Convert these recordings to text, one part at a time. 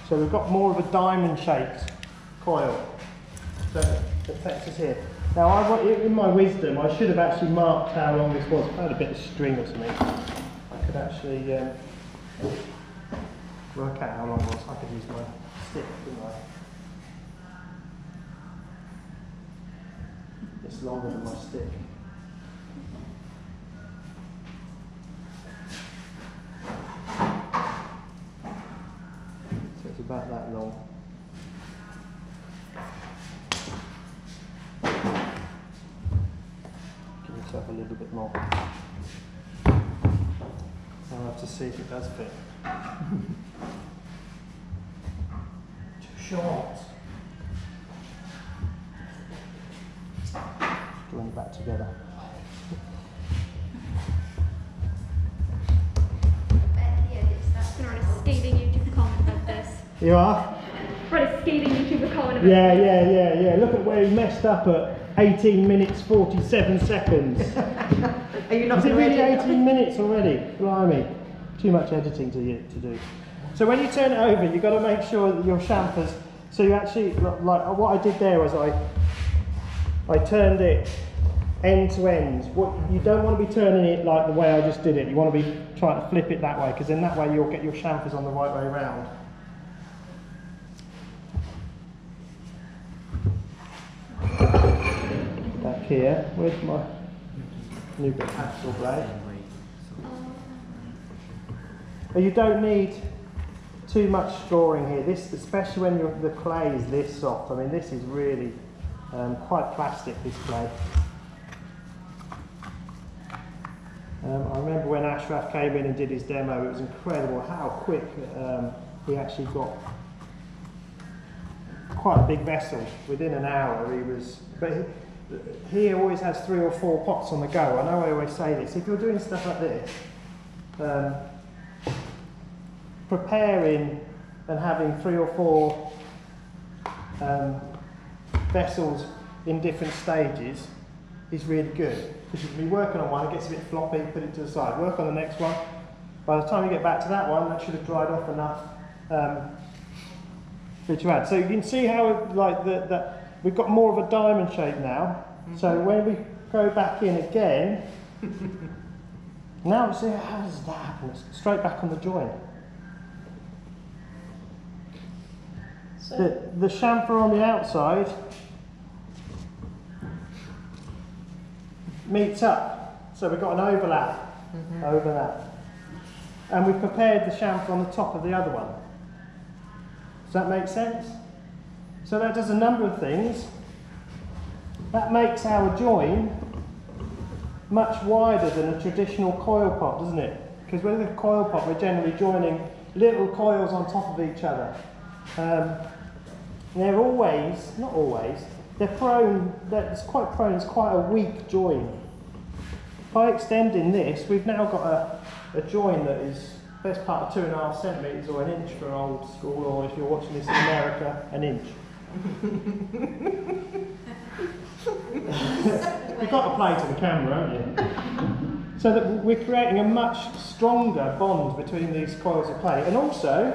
So we've got more of a diamond-shaped coil that takes us here. Now, in my wisdom, I should have actually marked how long this was. If I had a bit of string or something, I could actually work out how long it was. I could use my stick, couldn't I? It's longer than my stick. So it's about that long. Give yourself a little bit more. I'll have to see if it does fit. Too short. Join it back together. I'm going to write a scathing YouTube comment about this. You are? Write a scathing YouTuber comment about Yeah, this. yeah. Look at where he messed up at 18 minutes 47 seconds. Are you not Is it going to really edit? 18 minutes already? Blimey. Too much editing to do. So when you turn it over, you've got to make sure that your chamfers, so you actually, like what I did there was I turned it end to end. You don't want to be turning it like the way I just did it. You want to be trying to flip it that way, because then that way you'll get your chamfers on the right way around. Back here, where's my new bit of axle blade? But you don't need too much scoring here. This, especially when the clay is this soft. I mean, this is really quite plastic, this clay. I remember when Ashraf came in and did his demo, it was incredible how quick he actually got quite a big vessel. Within an hour he was, but he always has 3 or 4 pots on the go. I know I always say this, if you're doing stuff like this, preparing and having 3 or 4 vessels in different stages is really good. Because you can be working on one, it gets a bit floppy, put it to the side, work on the next one. By the time you get back to that one, that should have dried off enough for you to add. So you can see how we've got more of a diamond shape now. So when we go back in again, now see how does that happen? It's straight back on the joint. So the chamfer on the outside meets up, so we've got an overlap, and we've prepared the chamfer on the top of the other one. Does that make sense? So that does a number of things. That makes our join much wider than a traditional coil pot, doesn't it? Because with a coil pot, we're generally joining little coils on top of each other. They're always, not always, they're prone, it's quite a weak join. By extending this, we've now got a join that is best part of 2.5 centimetres or 1 inch for old school, or if you're watching this in America, 1 inch. You've got to play to the camera, haven't you? So that we're creating a much stronger bond between these coils of clay. And also,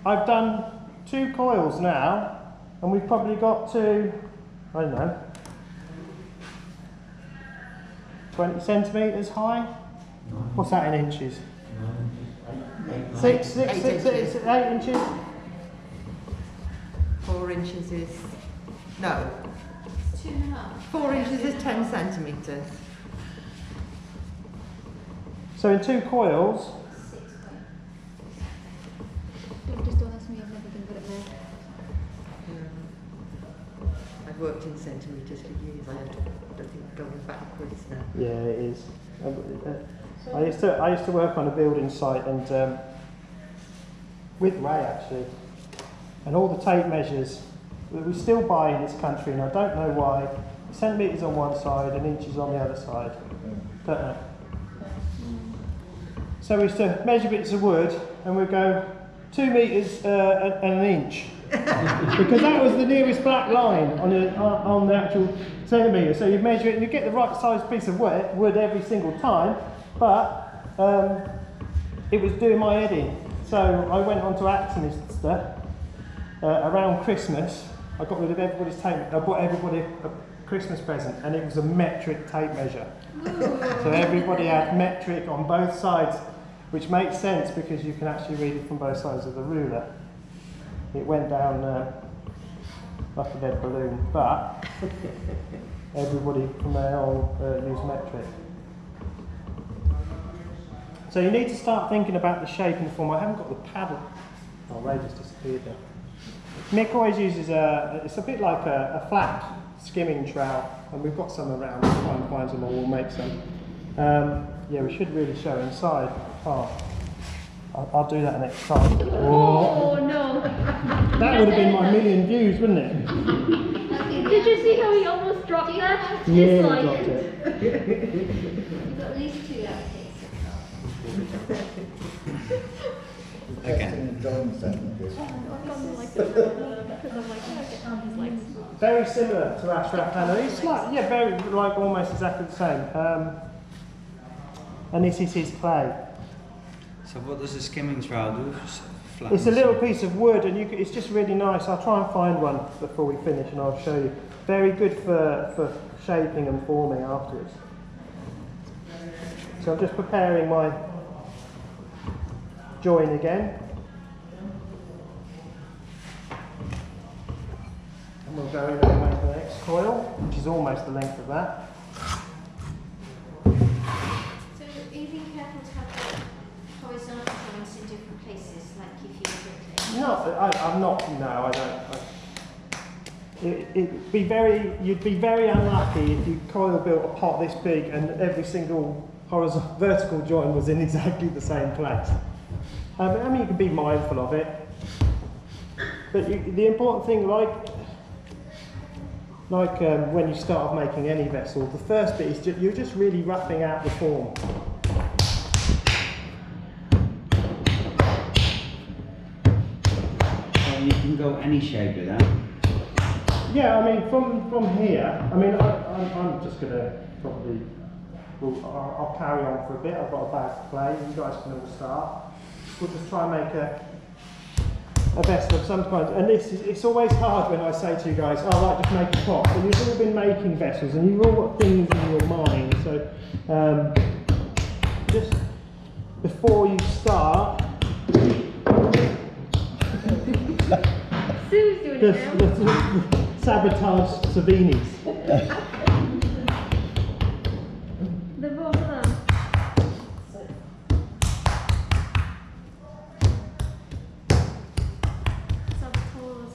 I've done 2 coils now, and we've probably got to, I don't know, 20 centimetres high? What's that in inches? 8 inches? 4 inches is, no. 2.5. 4 inches is 10 centimetres. So in 2 coils, Just don't ask me, I've never been good at math. I've worked in centimetres for years. I don't think going backwards now. yeah, it is. I used to work on a building site and with Ray actually, and all the tape measures that we still buy in this country, and I don't know why. Centimetres on one side and inches on the other side. Don't know. So we used to measure bits of wood and we'd go 2 metres and 1 inch. Because that was the nearest black line on the actual centimetre. So you measure it and you get the right size piece of wood every single time, but it was doing my head in. So I went on to Adeiladu around Christmas. I got rid of everybody's tape. I bought everybody a Christmas present, and it was a metric tape measure. So everybody had metric on both sides, which makes sense because you can actually read it from both sides of the ruler. It went down like a lead balloon, but everybody from there on used metric. So you need to start thinking about the shape and the form. I haven't got the paddle. Oh, they just disappeared there. Mick always uses it's a bit like a flat skimming trowel, and we've got some around. We'll try and find some, or we'll make some. Yeah, we should really show inside. Oh, I'll do that next time. Oh no! That would have been my million views, wouldn't it? Did you see how he almost dropped that? Yeah, he Like dropped it. You've got at least 2 outtakes. Okay. I've gone like this because I'm like, oh, I get on his legs. Very similar to our strap panel. It's like, yeah, very like almost exactly the same. And this is his clay. So what does the skimming trowel do? It's a little piece of wood, and it's just really nice. I'll try and find one before we finish, and I'll show you. Very good for shaping and forming afterwards. So I'm just preparing my join again. And we'll go in and make the next coil, which is almost the length of that. So are you being careful to have the horizontal joints in different places, like if you were No, I'm not. No, I don't. It'd be you'd be very unlucky if you coil built a pot this big and every single horizontal, vertical joint was in exactly the same place. I mean, you can be mindful of it, but the important thing, like when you start off making any vessel, the first bit is you're just really roughing out the form. So you can go any shape with that. Yeah, I mean, from here, I mean, I'm just going to probably, I'll carry on for a bit. I've got a bag of clay, you guys can all start. We'll just try and make a vessel of some kind. And it's always hard when I say to you guys, oh, right, just make a pot. But you've all been making vessels and you've all got things in your mind. So just before you start, Sue's doing it now. sabotage Savinis. The both of them. Sabotage.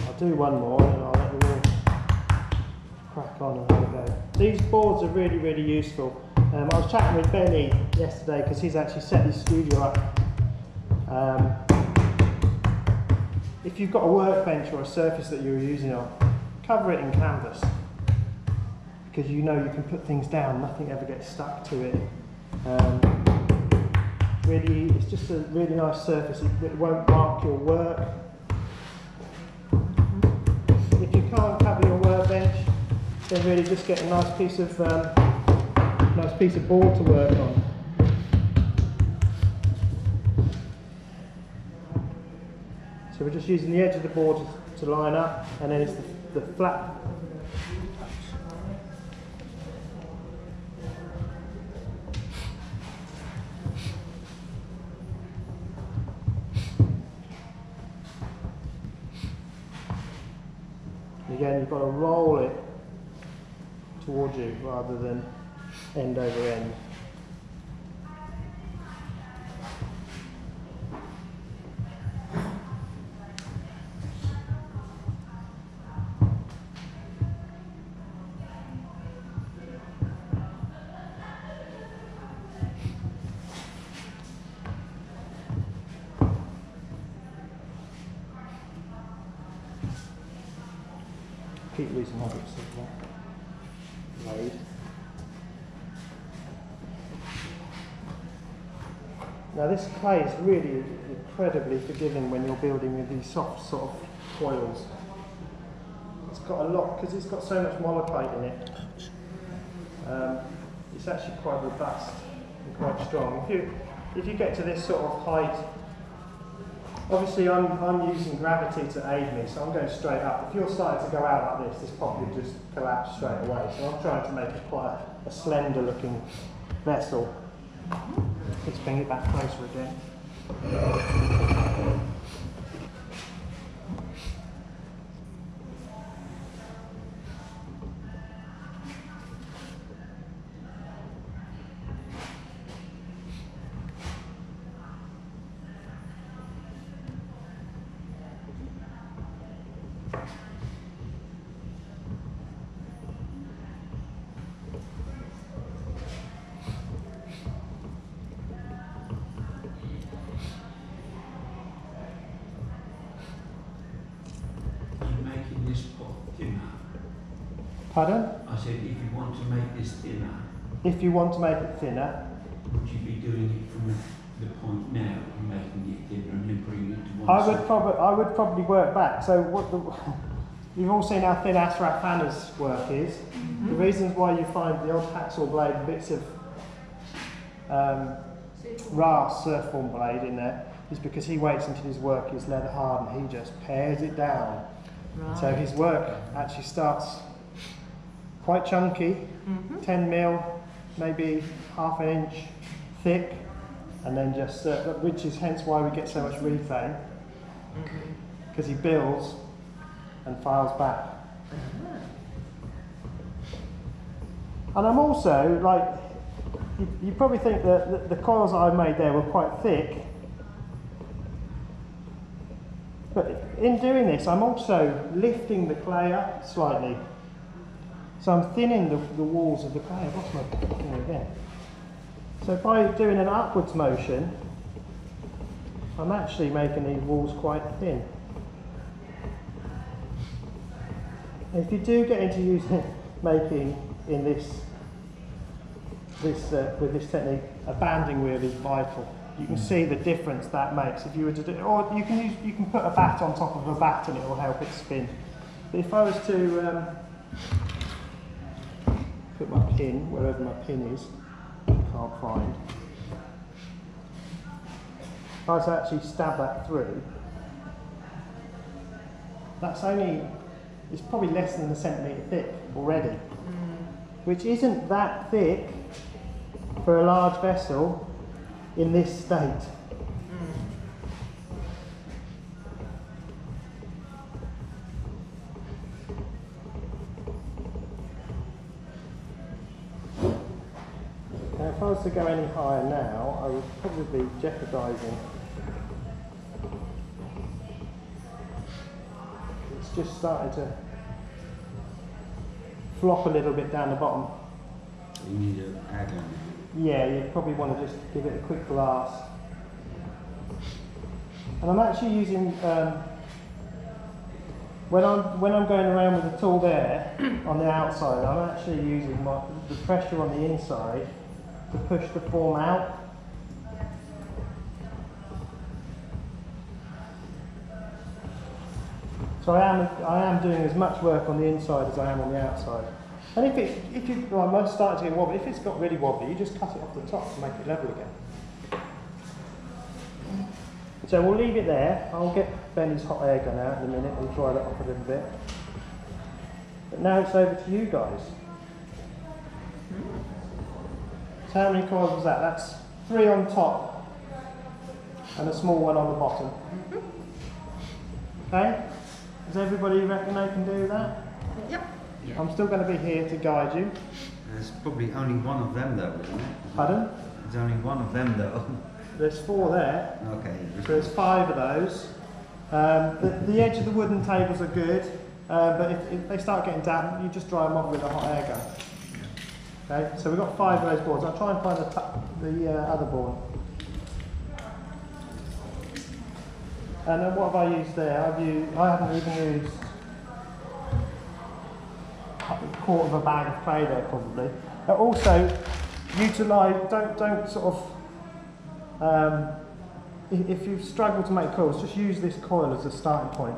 I'll do one more and then I'll let you all crack on and have a go. These boards are really, really useful. I was chatting with Benny yesterday because he's actually set his studio up. If you've got a workbench or a surface that you're using on, cover it in canvas because you know you can put things down, nothing ever gets stuck to it. Really, it's just a really nice surface, it won't mark your work. If you can't cover your workbench, then really just get a nice piece of board to work on. So we're just using the edge of the board to line up, and then it's the flat. Again, you've got to roll it towards you rather than end over end. Keep losing habits of that blade. Now this clay is really incredibly forgiving when you're building with these soft sort of coils. got a lot, because it's got so much molybdate in it. It's actually quite robust and quite strong. If you get to this sort of height, obviously I'm using gravity to aid me, so I'm going straight up. If you're starting to go out like this probably just collapse straight away. So I'm trying to make it quite a slender looking vessel. Let's bring it back closer again. Pardon? I said, if you want to make this thinner, If you want to make it thinner, would you be doing it from the point now and making it thinner and then putting it to one I side? would probably work back. So you've all seen how thin Ashraf Hanna's work is. The reasons why you find the odd hacksaw blade, bits of RAS surfform blade in there, is because he waits until his work is leather hard and he just pares it down. Right. So his work actually starts quite chunky, 10 mil, maybe half an inch thick, and then just, which is hence why we get so much reframe, because he builds and files back. And I'm also, like, you probably think that the coils that I made there were quite thick, but in doing this I'm also lifting the clay up slightly. So I'm thinning the walls of the clay. I've lost my thing again. So by doing an upwards motion, I'm actually making these walls quite thin. If you do get into making in with this technique, a banding wheel is vital. You can see the difference that makes if you were to do, or you can put a bat on top of a bat and it will help it spin. But if I was to put my pin wherever my pin is, can't find. If I was to actually stab that through, it's probably less than a centimetre thick already, which isn't that thick for a large vessel in this state. Now if I was to go any higher now, I would probably be jeopardising. It's just starting to flop a little bit down the bottom. You need a add on. Yeah, you probably want to just give it a quick blast. And I'm actually using, when I'm going around with the tool there on the outside, I'm actually using the pressure on the inside to push the form out. So I am doing as much work on the inside as I am on the outside. And I'm starting to get wobbly. If it's got really wobbly, you just cut it off the top to make it level again. So we'll leave it there. I'll get Benny's hot air gun out in a minute and dry that off a little bit. But now it's over to you guys. So how many coils was that? That's 3 on top and a small one on the bottom. Okay? Does everybody reckon they can do that? Yep. Yeah. I'm still going to be here to guide you. There's probably only one of them though, isn't it? Pardon? There's only one of them though. There's 4 there. Okay. So there's 5 of those. The edge of the wooden tables are good, but if they start getting damp, you just dry them off with a hot air gun. Okay, so we've got 5 of those boards. I'll try and find the other board. And then what have I used there? I haven't even used a quarter of a bag of clay there probably. Also, utilise, don't sort of, if you struggle to make coils, just use this coil as a starting point.